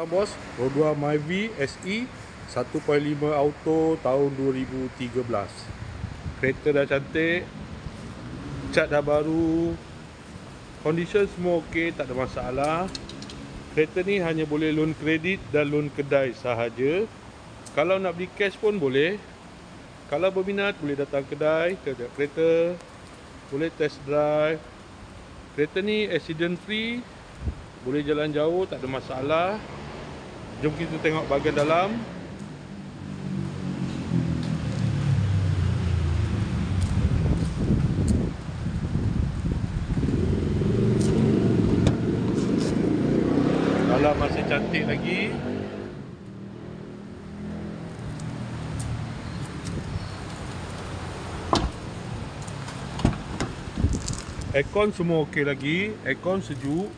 Bos, Roda Myvi SE 1.5 auto tahun 2013. Kereta dah cantik, cat dah baru, condition semua okey, tak ada masalah. Kereta ni hanya boleh loan kredit dan loan kedai sahaja. Kalau nak beli cash pun boleh. Kalau berminat boleh datang kedai, tengok kereta, boleh test drive. Kereta ni accident free, boleh jalan jauh, tak ada masalah. Jom kita tengok bahagian dalam. Dalam masih cantik lagi. Aircon semua okey lagi, aircon sejuk.